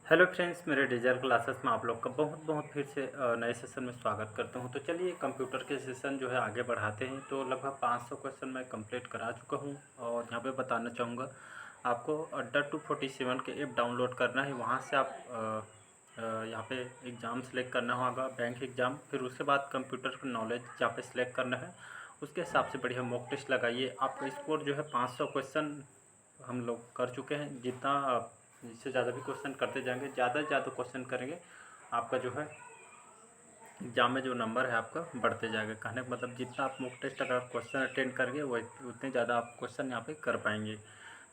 Hello friends, मेरे digital classes में आप लोग का बहुत बहुत फिर से नए सेशन में स्वागत करता हूं। तो चलिए कंप्यूटर के सेशन जो है आगे बढ़ाते हैं। तो लगभग 500 क्वेश्चन मैं कंप्लीट करा चुका हूं और यहां पे बताना चाहूँगा आपको अड्डा 247 के ऐप डाउनलोड करना है। वहां से आप यहाँ पे एग्ज़ाम सेलेक्ट करना होगा, बैंक एग्ज़ाम। फिर उसके बाद कंप्यूटर का नॉलेज जहाँ पे सिलेक्ट करना है उसके हिसाब से बढ़िया मॉक टेस्ट लगाइए। आपका स्कोर जो है 500 क्वेश्चन हम लोग कर चुके हैं। जितना आप इससे ज़्यादा भी क्वेश्चन करते जाएंगे, ज़्यादा से ज़्यादा क्वेश्चन करेंगे, आपका जो है एग्जाम में जो नंबर है आपका बढ़ते जाएगा। कहने का मतलब जितना आप मॉक टेस्ट अगर क्वेश्चन अटेंड करेंगे वो उतने ज़्यादा आप क्वेश्चन यहाँ पे कर पाएंगे।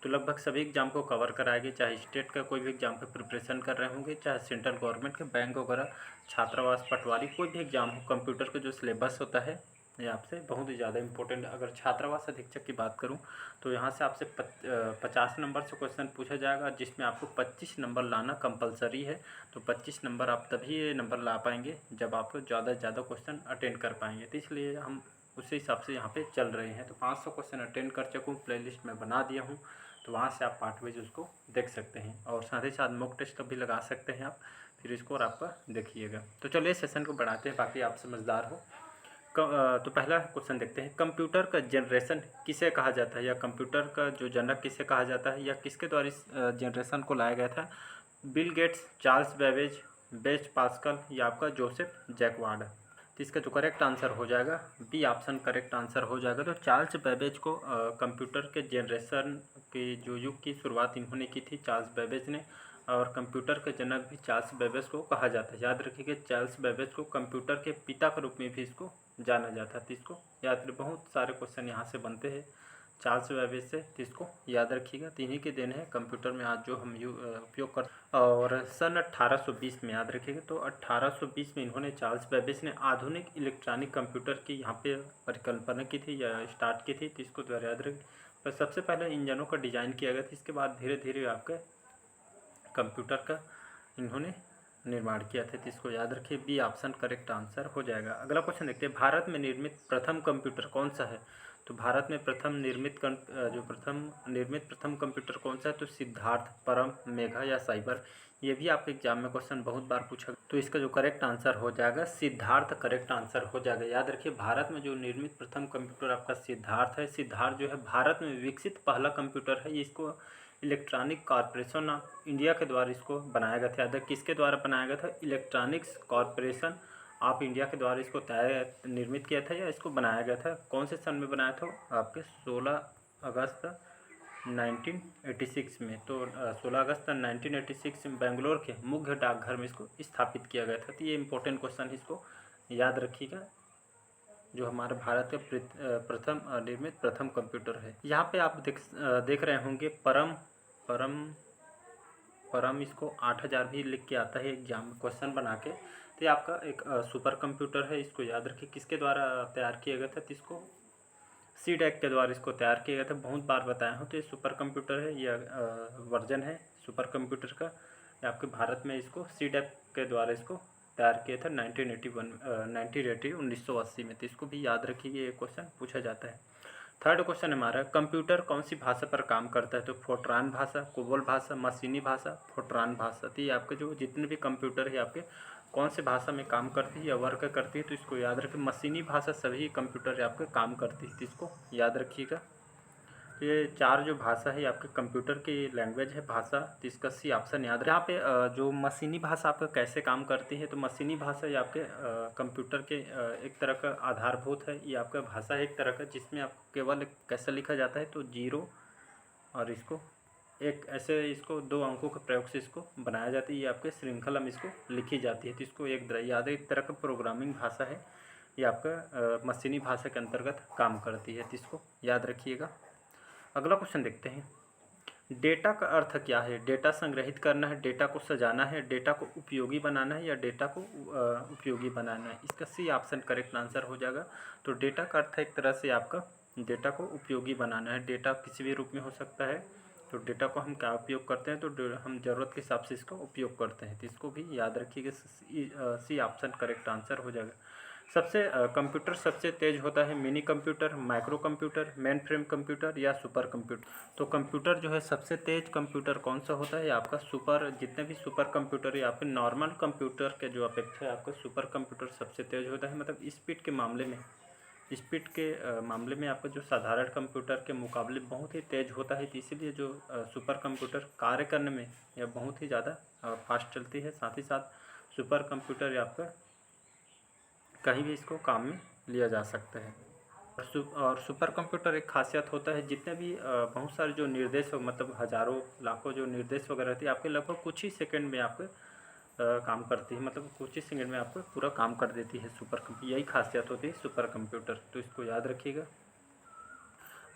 तो लगभग सभी एग्जाम को कवर कराएंगे, चाहे स्टेट का कोई भी एग्जाम पे प्रिपरेशन कर रहे होंगे, चाहे सेंट्रल गवर्नमेंट के बैंक वगैरह, छात्रावास, पटवारी, कोई भी एग्जाम हो। कंप्यूटर का जो सिलेबस होता है ये आपसे बहुत ही ज़्यादा इंपॉर्टेंट है। अगर छात्रावास अधीक्षक की बात करूं तो यहाँ से आपसे 50 नंबर से क्वेश्चन पूछा जाएगा, जिसमें आपको 25 नंबर लाना कंपलसरी है। तो 25 नंबर आप तभी ये नंबर ला पाएंगे जब आप ज़्यादा से ज़्यादा क्वेश्चन अटेंड कर पाएंगे। तो इसलिए हम उसी हिसाब से यहाँ पे चल रहे हैं। तो 500 क्वेश्चन अटेंड कर चुका हूँ, प्लेलिस्ट में बना दिया हूँ, तो वहाँ से आप पार्ट वाइज उसको देख सकते हैं और साथ ही साथ मॉक टेस्ट भी लगा सकते हैं आप, फिर स्कोर आपका देखिएगा। तो चलिए सेशन को बढ़ाते हैं, बाकी आप समझदार हो। तो पहला क्वेश्चन देखते हैं, कंप्यूटर का जनरेशन किसे कहा जाता है, या कंप्यूटर का जो जनक किसे कहा जाता है, या किसके द्वारा इस जनरेशन को लाया गया था? Bill Gates, Charles Babbage, best pascal, या आपका जोसेफ जैकवार्ड। तो इसका जो करेक्ट आंसर हो जाएगा बी ऑप्शन करेक्ट आंसर हो जाएगा। तो चार्ल्स बेबेज को कंप्यूटर के जनरेशन के जो युग की शुरुआत इन्होंने की थी, चार्ल्स बेबेज ने। और कंप्यूटर के जनक भी चार्ल्स बेबेज को कहा जाता है। याद रखिएगा, चार्ल्स बेबेज को कंप्यूटर के पिता के रूप में भी इसको जाना जाता है। तो इसको याद रखिए, बहुत सारे क्वेश्चन यहाँ से बनते हैं चार्ल्स बेबेज से, तो इसको याद रखिएगा। तो इन्हीं के देन है कंप्यूटर में आज जो हम उपयोग कर। और सन 1820 में याद रखिएगा, तो 1820 में इन्होंने चार्ल्स बेबेज ने आधुनिक इलेक्ट्रॉनिक कंप्यूटर की यहाँ पे परिकल्पना की थी या स्टार्ट की थी। तो इसको द्वारा याद रखिए, पर सबसे पहले इंजनों का डिज़ाइन किया गया था। इसके बाद धीरे धीरे आपका कंप्यूटर का इन्होंने निर्माण किया था। तो इसको याद रखिए, बी ऑप्शन करेक्ट आंसर हो जाएगा। अगला क्वेश्चन देखते हैं, भारत में निर्मित प्रथम कंप्यूटर कौन सा है? तो भारत में प्रथम कंप्यूटर कौन सा है? तो सिद्धार्थ, परम, मेघा या साइबर। ये भी आपके एग्जाम में क्वेश्चन बहुत बार पूछा। तो इसका जो करेक्ट आंसर हो जाएगा सिद्धार्थ करेक्ट आंसर हो जाएगा। याद रखिए, भारत में जो निर्मित प्रथम कंप्यूटर आपका सिद्धार्थ है। सिद्धार्थ जो है भारत में विकसित पहला कंप्यूटर है। इसको इलेक्ट्रॉनिक कॉरपोरेशन ऑफ इंडिया के द्वारा इसको बनाया गया था। याद, किसके द्वारा बनाया गया था? इलेक्ट्रॉनिक्स कॉरपोरेशन ऑफ इंडिया के द्वारा इसको निर्मित किया था या इसको बनाया गया था। कौन से सन में बनाया था? आपके 16 अगस्त 1986 में। तो 16 अगस्त 1986 में बेंगलोर के मुख्य डाकघर में इसको स्थापित किया गया था। तो ये इंपॉर्टेंट क्वेश्चन है, इसको याद रखिएगा। जो हमारे भारत का प्रथम निर्मित प्रथम कंप्यूटर है। यहाँ पे आप देख रहे होंगे परम परम परम, इसको 8000 भी लिख के आता है एग्जाम में क्वेश्चन बना के। तो ये आपका एक सुपर कंप्यूटर है। इसको याद रखिए, किसके द्वारा तैयार किया गया था? तो इसको सी डैक के द्वारा इसको तैयार किया गया था। बहुत बार बताया हूँ, तो ये सुपर कंप्यूटर है, ये वर्जन है सुपर कंप्यूटर का। ये आपके भारत में इसको सी डैक के द्वारा इसको तैयार किया था 1980 में। तो इसको भी याद रखिए, ये क्वेश्चन पूछा जाता है। थर्ड क्वेश्चन हमारा, कंप्यूटर कौन सी भाषा पर काम करता है? तो फोर्ट्रान भाषा, कोबोल भाषा, मशीनी भाषा, फोर्ट्रान भाषा। तो ये आपके जो जितने भी कंप्यूटर है आपके कौन से भाषा में काम करती है या वर्क करती है? तो इसको याद रखें, मशीनी भाषा सभी कंप्यूटर आपके काम करती है। तो इसको याद रखिएगा। तो ये चार जो भाषा है आपके कंप्यूटर की लैंग्वेज है भाषा, तो इसका सी ऑप्शन याद रहे। यहाँ पे जो मशीनी भाषा आपका कैसे काम करती है? तो मशीनी भाषा ये आपके कंप्यूटर के एक तरह का आधारभूत है। ये आपका भाषा है एक तरह का, जिसमें आपको केवल कैसे लिखा जाता है? तो जीरो और इसको एक ऐसे, इसको 2 अंकों के प्रयोग से इसको बनाया जाता है। ये आपके श्रृंखला में इसको लिखी जाती है। तो इसको याद है, एक तरह का प्रोग्रामिंग भाषा है। ये आपका मशीनी भाषा के अंतर्गत काम करती है। तो इसको याद रखिएगा। अगला क्वेश्चन देखते हैं, डेटा का अर्थ क्या है? डेटा संग्रहित करना है, डेटा को सजाना है, डेटा को उपयोगी बनाना है, या डेटा को उपयोगी बनाना है? इसका सी ऑप्शन करेक्ट आंसर हो जाएगा। तो डेटा का अर्थ है एक तरह से आपका डेटा को उपयोगी बनाना है। डेटा किसी भी रूप में हो सकता है। तो डेटा को हम क्या उपयोग करते हैं? तो हम ज़रूरत के हिसाब से इसका उपयोग करते हैं। तो इसको भी याद रखिएगा, सी ऑप्शन करेक्ट आंसर हो जाएगा। कंप्यूटर सबसे तेज़ होता है mini computer, micro computer, main frame computer या सुपर कंप्यूटर। तो कंप्यूटर जो है सबसे तेज़ कंप्यूटर कौन सा होता है? आपका जितने भी सुपर कंप्यूटर या आपके नॉर्मल कंप्यूटर के जो अपेक्षा आपका सुपर कंप्यूटर सबसे तेज़ होता है। मतलब स्पीड के मामले में आपका जो साधारण कंप्यूटर के मुकाबले बहुत ही तेज़ होता है। तो इसीलिए जो सुपर कंप्यूटर कार्य करने में यह बहुत ही ज़्यादा फास्ट चलती है। साथ ही साथ सुपर कंप्यूटर या आपका कहीं भी इसको काम में लिया जा सकता है। और सुपर कंप्यूटर एक खासियत होता है, जितने भी बहुत सारे जो निर्देश मतलब हज़ारों लाखों जो निर्देश वगैरह रहती है आपके लगभग कुछ ही सेकंड में आपके काम करती है। मतलब कुछ ही सेकंड में आपको पूरा काम कर देती है सुपर कंप्यूटर। यही खासियत होती है सुपर कंप्यूटर, तो इसको याद रखिएगा।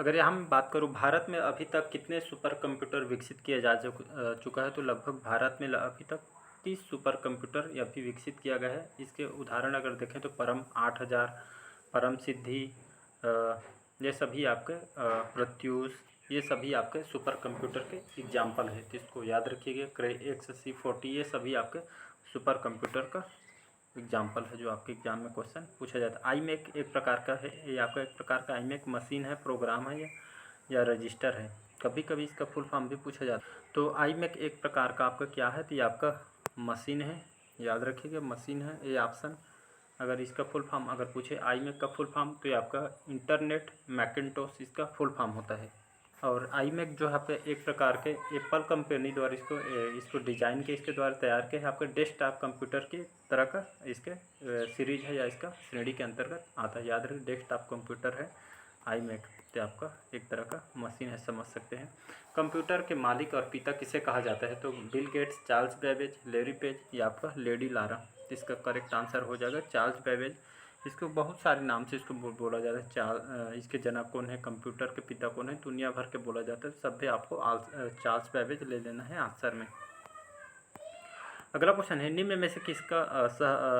अगर हम बात करूँ भारत में अभी तक कितने सुपर कंप्यूटर विकसित किया जा चुका है, तो लगभग भारत में अभी तक 30 सुपर कंप्यूटर या भी विकसित किया गया है। इसके उदाहरण अगर देखें तो परम 8000, परम सिद्धि, ये सभी आपके प्रत्यूष, ये सभी आपके सुपर कंप्यूटर के एग्जाम्पल है। तो इसको याद रखिएगा। क्रे XC40 ये सभी आपके सुपर कंप्यूटर का एग्जाम्पल है जो आपके एग्जाम में क्वेश्चन पूछा जाता है। iMac एक प्रकार का है, ये आपका एक प्रकार का iMac मशीन है, प्रोग्राम है या रजिस्टर है। कभी कभी इसका फुल फॉर्म भी पूछा जाता है। तो iMac एक प्रकार का आपका क्या है? तो ये आपका मशीन है, याद रखिएगा मशीन है ये ऑप्शन। अगर इसका फुल फॉर्म अगर पूछे iMac का फुल फॉर्म, तो ये आपका इंटरनेट मैकिन्टोश इसका फुल फॉर्म होता है। और iMac जो है आपके एक प्रकार के एप्पल कंपनी द्वारा इसको डिजाइन के इसके द्वारा तैयार किया है। आपके डेस्कटॉप कंप्यूटर की तरह का इसके सीरीज है या इसका श्रेणी के अंतर्गत आता है। याद रखिए डेस्कटॉप कंप्यूटर है iMac, तो आपका एक तरह का मशीन है, समझ सकते हैं। कंप्यूटर के मालिक और पिता किसे कहा जाता है? तो Bill Gates, Charles Babbage, Larry page या आपका लेडी लारा। इसका करेक्ट आंसर हो जाएगा चार्ल्स बेबेज। इसको बहुत सारे नाम से इसको बोला जाता है। इसके जनक कौन है, कंप्यूटर के पिता कौन है, दुनिया भर के बोला जाता है। सब भी आपको चार्ल्स बेबेज ले लेना है आंसर में। अगला क्वेश्चन है, निम्न में से किसका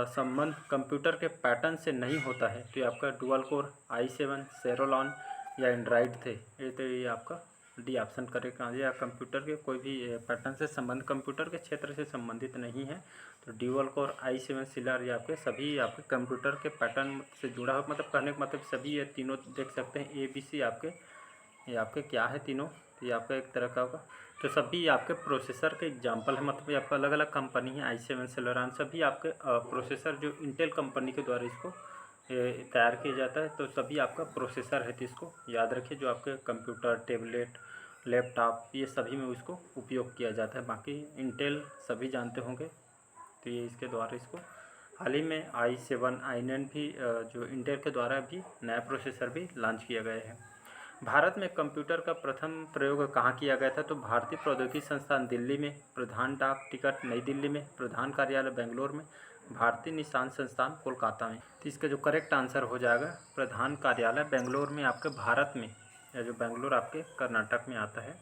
संबंध कंप्यूटर के पैटर्न से नहीं होता है? तो ये आपका डुअल कोर, i7, सेरोलॉन या एंड्राइड थे। ये आपका डी ऑप्शन करेक्ट आंसर। या कंप्यूटर के कोई भी पैटर्न से संबंध कंप्यूटर के क्षेत्र से संबंधित नहीं है। तो ड्यूअल कोर, i7, सिलर ये आपके सभी आपके कंप्यूटर के पैटर्न से जुड़ा हो। मतलब कहने का मतलब सभी ये तीनों देख सकते हैं ABC ये आपके क्या है तीनों? तो ये आपका एक तरह का होगा। तो सभी आपके प्रोसेसर के एग्जांपल है। मतलब ये आपका अलग अलग कंपनी है, i7, सेलोरॉन सभी आपके प्रोसेसर जो इंटेल कंपनी के द्वारा इसको तैयार किया जाता है। तो सभी आपका प्रोसेसर है, तो इसको याद रखिए। जो आपके कंप्यूटर, टैबलेट, लैपटॉप ये सभी में इसको उपयोग किया जाता है। बाकी इंटेल सभी जानते होंगे, तो ये इसके द्वारा इसको हाल ही में i7, i9 भी जो इंटेल के द्वारा भी नया प्रोसेसर भी लॉन्च किया गया है। भारत में कंप्यूटर का प्रथम प्रयोग कहाँ किया गया था? तो भारतीय प्रौद्योगिकी संस्थान दिल्ली में, प्रधान डाक टिकट नई दिल्ली में, प्रधान कार्यालय बेंगलोर में, भारतीय निशान संस्थान कोलकाता में। तो इसका जो करेक्ट आंसर हो जाएगा प्रधान कार्यालय बेंगलोर में आपके भारत में, या जो बेंगलोर आपके कर्नाटक में आता है,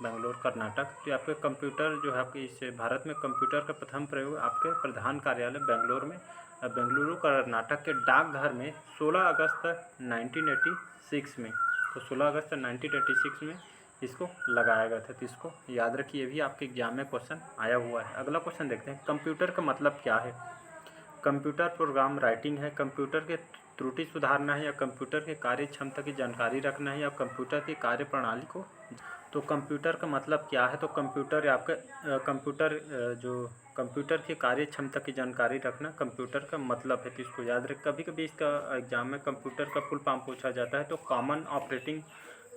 बेंगलोर कर्नाटक। तो आपके कंप्यूटर जो है आपके इस भारत में कंप्यूटर का प्रथम प्रयोग आपके प्रधान कार्यालय बेंगलोर में, बेंगलुरु कर्नाटक के डाकघर में 16 अगस्त 1986 में। तो 16 अगस्त 1986 में इसको लगाया गया था। तो इसको याद रखिए, भी आपके एग्जाम में क्वेश्चन आया हुआ है। अगला क्वेश्चन देखते हैं, कंप्यूटर का मतलब क्या है? कंप्यूटर प्रोग्राम राइटिंग है, कंप्यूटर के त्रुटि सुधारना है, या कंप्यूटर के कार्य क्षमता की जानकारी रखना है, या कंप्यूटर की कार्य प्रणाली को। तो कंप्यूटर का मतलब क्या है? तो कंप्यूटर आपका जो कंप्यूटर की कार्य क्षमता की जानकारी रखना कंप्यूटर का मतलब है। तो इसको याद रख। कभी कभी इसका एग्जाम में कंप्यूटर का फुल फॉर्म पूछा जाता है। तो common operating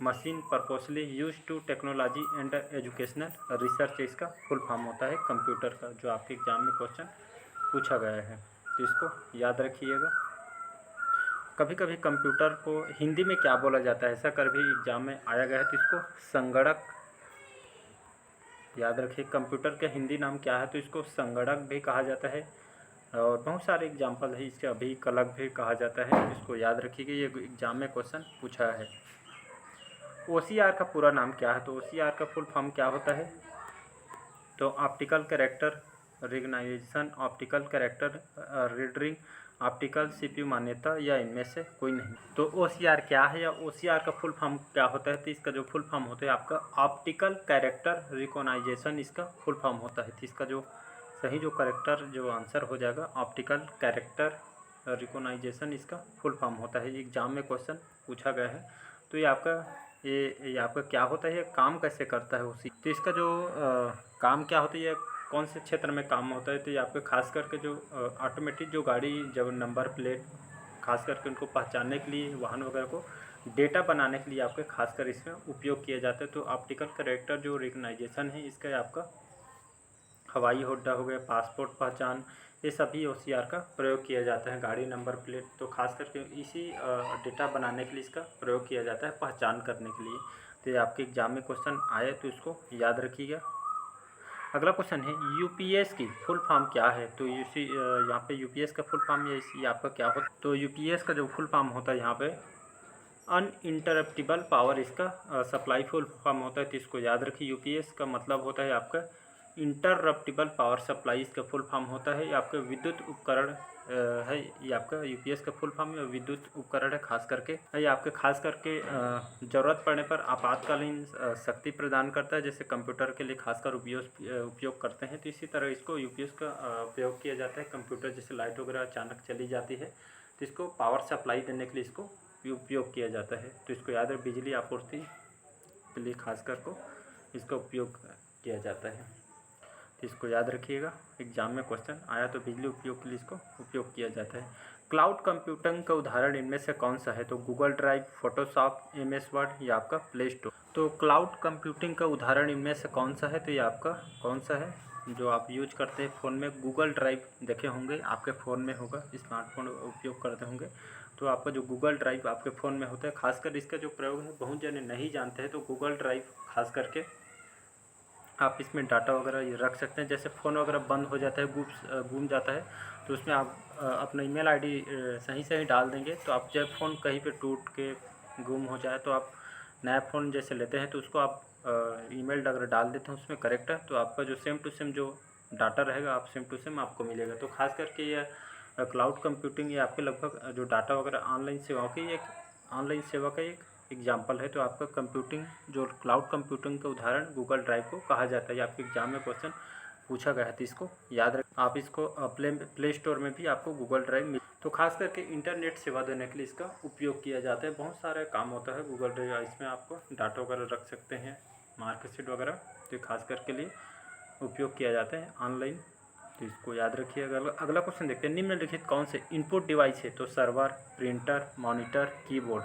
machine purposely use to technology and educational research इसका फुल फॉर्म होता है कंप्यूटर का, जो आपके एग्जाम में क्वेश्चन पूछा गया है। तो इसको याद रखिएगा। कभी कभी कंप्यूटर को हिंदी में क्या बोला जाता है? ऐसा कर भी एग्जाम में आया गया है। तो इसको संगणक याद रखिए। कंप्यूटर का हिंदी नाम क्या है? तो इसको संगणक भी कहा जाता है, और बहुत सारे एग्जाम्पल है इसके, अभिकलक भी कहा जाता है। इसको याद रखिएगा, ये एग्जाम में क्वेश्चन पूछा है। OCR का पूरा नाम क्या है? तो OCR का फुल फॉर्म क्या होता है? तो optical character recognisation, optical character reading, optical CPU मान्यता, या इनमें से कोई नहीं। तो OCR क्या है, या OCR का फुल फॉर्म क्या होता है? तो इसका जो फुल फॉर्म होता है आपका ऑप्टिकल कैरेक्टर रिकॉग्नाइजेशन इसका फुल फॉर्म होता है। तो इसका जो सही जो करेक्टर जो आंसर हो जाएगा ऑप्टिकल कैरेक्टर रिकॉग्नाइजेशन इसका फुल फॉर्म होता है। एग्ज़ाम में क्वेश्चन पूछा गया है। तो ये आपका क्या होता है, ये काम कैसे करता है उसी, तो इसका जो काम क्या होता है, ये कौन से क्षेत्र में काम होता है, तो ये आपके खास करके जो ऑटोमेटिक जो गाड़ी जब नंबर प्लेट खास करके उनको पहचानने के लिए, वाहन वगैरह को डेटा बनाने के लिए आपके खासकर इसमें उपयोग किया जाता है। तो ऑप्टिकल कैरेक्टर जो रिकग्नाइजेशन है इसका आपका हवाई अड्डा हो गया, पासपोर्ट पहचान, ये सभी OCR का प्रयोग किया जाता है। गाड़ी नंबर प्लेट तो खास करके इसी डेटा बनाने के लिए इसका प्रयोग किया जाता है, पहचान करने के लिए। तो ये आपके एग्जाम में क्वेश्चन आए तो इसको याद रखिएगा। अगला क्वेश्चन है UPS की फुल फॉर्म क्या है। तो यहाँ पे UPS का फुल फॉर्म ये आपका क्या होता है, तो UPS का जो फुल फॉर्म होता है यहाँ पे अनइंटरप्टिबल पावर इसका सप्लाई फुल फॉर्म होता है। तो इसको याद रखिए। UPS का मतलब होता है आपका इंटरप्टिबल पावर सप्लाई, इसका फुल फॉर्म होता है। ये आपका विद्युत उपकरण है। ये आपका UPS का फुल फॉर्म है, विद्युत उपकरण है खास करके। ये आपके खास करके ज़रूरत पड़ने पर आपातकालीन शक्ति प्रदान करता है, जैसे कंप्यूटर के लिए खासकर उपयोग करते हैं। तो इसी तरह इसको UPS का प्रयोग किया जाता है। कंप्यूटर जैसे लाइट वगैरह अचानक चली जाती है तो इसको पावर सप्लाई देने के लिए इसको उपयोग किया जाता है। तो इसको याद रख, बिजली आपूर्ति के लिए खासकर को इसका उपयोग किया जाता है। तो इसको याद रखिएगा, एग्जाम में क्वेश्चन आया तो बिजली उपयोग के लिए इसको उपयोग किया जाता है। क्लाउड कंप्यूटिंग का उदाहरण इनमें से कौन सा है। तो Google drive, Photoshop, MS word या आपका प्ले स्टोर। तो क्लाउड कंप्यूटिंग का उदाहरण इनमें से कौन सा है, तो ये आपका कौन सा है जो आप यूज करते हैं फ़ोन में। गूगल ड्राइव देखे होंगे, आपके फ़ोन में होगा, स्मार्टफोन उपयोग करते होंगे तो आपका जो गूगल ड्राइव आपके फ़ोन में होता है। खासकर इसका जो प्रयोग है बहुत जने नहीं जानते हैं। तो गूगल ड्राइव खास करके आप इसमें डाटा वगैरह रख सकते हैं। जैसे फ़ोन वगैरह बंद हो जाता है, गुम जाता है, तो उसमें आप अपना ईमेल आईडी सही डाल देंगे। तो आप जब फ़ोन कहीं पे टूट के गुम हो जाए तो आप नया फ़ोन जैसे लेते हैं तो उसको आप ईमेल अगर डाल देते हैं उसमें करेक्ट है, तो आपका जो सेम टू सेम जो डाटा रहेगा आप सेम टू सेम आपको मिलेगा। तो खास करके ये क्लाउड कंप्यूटिंग ये आपके लगभग जो डाटा वगैरह ऑनलाइन सेवाओं की एक ऑनलाइन सेवा का एक एग्जाम्पल है। तो आपका कंप्यूटिंग जो क्लाउड कंप्यूटिंग का उदाहरण गूगल ड्राइव को कहा जाता है। ये आपके एग्जाम में क्वेश्चन पूछा गया है तो इसको याद रखें। आप इसको प्ले स्टोर में भी आपको गूगल ड्राइव मिल, तो खास करके इंटरनेट सेवा देने के लिए इसका उपयोग किया जाता है। बहुत सारे काम होता है गूगल ड्राइव, इसमें आपको डाटा वगैरह रख सकते हैं, मार्कशीट वगैरह, तो खास करके लिए उपयोग किया जाता है ऑनलाइन। तो इसको याद रखिए। अगला क्वेश्चन देखते हैं, निम्नलिखित कौन से इनपुट डिवाइस है। तो सर्वर, प्रिंटर, मॉनिटर, कीबोर्ड।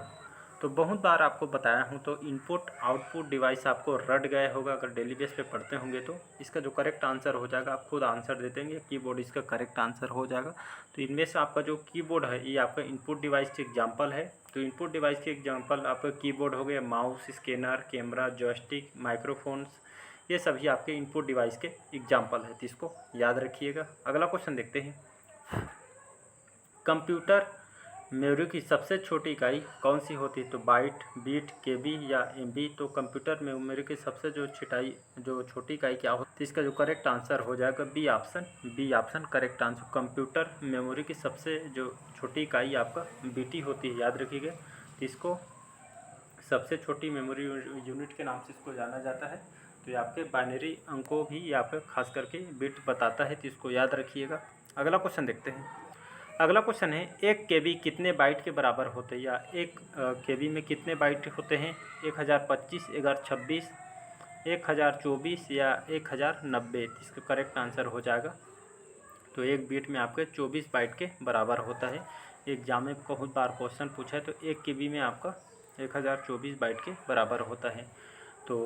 तो बहुत बार आपको बताया हूँ, तो इनपुट आउटपुट डिवाइस आपको रट गए होगा अगर डेली बेस पे पढ़ते होंगे। तो इसका जो करेक्ट आंसर हो जाएगा, आप खुद आंसर दे देंगे, कीबोर्ड इसका करेक्ट आंसर हो जाएगा। तो इनमें से आपका जो कीबोर्ड है ये आपका इनपुट डिवाइस के एग्जाम्पल है। तो इनपुट डिवाइस के एग्जाम्पल आपका कीबोर्ड हो गया, mouse, scanner, camera, joystick, microphones, ये सभी आपके इनपुट डिवाइस के एग्जाम्पल है। तो इसको याद रखिएगा। अगला क्वेश्चन देखते हैं, कंप्यूटर मेमोरी की सबसे छोटी इकाई कौन सी होती है। तो बाइट, बीट, KB या MB। तो कंप्यूटर मेमोरी की सबसे जो छोटी इकाई क्या होती है, तो इसका जो करेक्ट आंसर हो जाएगा B option correct answer. Computer memory की सबसे जो छोटी इकाई आपका BT होती है, याद रखिएगा। तो इसको सबसे छोटी मेमोरी यूनिट के नाम से इसको जाना जाता है। तो ये आपके बाइनरी अंकों भी ये आपका खास करके बिट बताता है, तो इसको याद रखिएगा। अगला क्वेश्चन देखते हैं। अगला क्वेश्चन है, 1 KB कितने बाइट के बराबर होते हैं, या 1 KB में कितने बाइट होते हैं। 1025, 1026, 1024 या 1090। इसका करेक्ट आंसर हो जाएगा। तो एक बीट में आपके 24 बाइट के बराबर होता है। एग्जाम में बहुत बार क्वेश्चन पूछा है। तो 1 KB में आपका 1024 बाइट के बराबर होता है। तो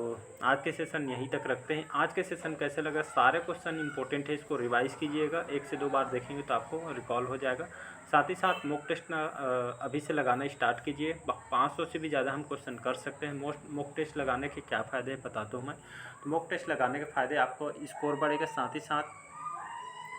आज के सेशन यहीं तक रखते हैं। आज के सेशन कैसे लगा, सारे क्वेश्चन इंपॉर्टेंट है, इसको रिवाइज़ कीजिएगा। 1 से 2 बार देखेंगे तो आपको रिकॉल हो जाएगा। साथ ही साथ मॉक टेस्ट अभी से लगाना स्टार्ट कीजिए। 500 से भी ज़्यादा हम क्वेश्चन कर सकते हैं। मॉक टेस्ट लगाने के क्या फ़ायदे बताता हूँ मैं। तो मॉक टेस्ट लगाने के फ़ायदे, आपको स्कोर बढ़ेगा, साथ ही साथ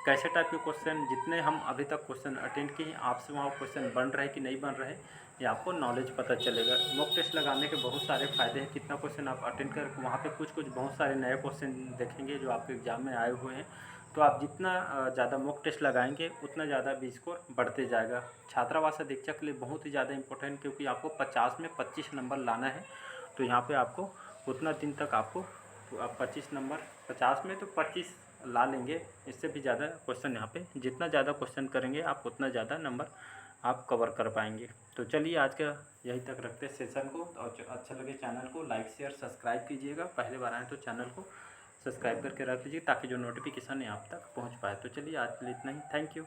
कैसे टाइप के क्वेश्चन, जितने हम अभी तक क्वेश्चन अटेंड किए हैं, आपसे वहाँ क्वेश्चन बन रहे कि नहीं बन रहे, ये आपको नॉलेज पता चलेगा। मॉक टेस्ट लगाने के बहुत सारे फ़ायदे हैं। कितना क्वेश्चन आप अटेंड कर, वहाँ पे कुछ बहुत सारे नए क्वेश्चन देखेंगे जो आपके एग्जाम में आए हुए हैं। तो आप जितना ज़्यादा मॉक टेस्ट लगाएंगे उतना ज़्यादा भी स्कोर बढ़ते जाएगा। छात्रावास अधीक्षक के लिए बहुत ही ज़्यादा इंपॉर्टेंट, क्योंकि आपको 50 में 25 नंबर लाना है। तो यहाँ पर आपको उतना दिन तक आपको आप 25 नंबर 50 में तो 25 ला लेंगे। इससे भी ज़्यादा क्वेश्चन यहाँ पे जितना ज़्यादा क्वेश्चन करेंगे आप उतना ज़्यादा नंबर आप कवर कर पाएंगे। तो चलिए आज का यहीं तक रखते हैं सेशन को। और अच्छा लगे चैनल को लाइक शेयर सब्सक्राइब कीजिएगा। पहले बार आए तो चैनल को सब्सक्राइब करके रख लीजिए ताकि जो नोटिफिकेशन है आप तक पहुँच पाए। तो चलिए आज के लिए इतना ही। Thank you.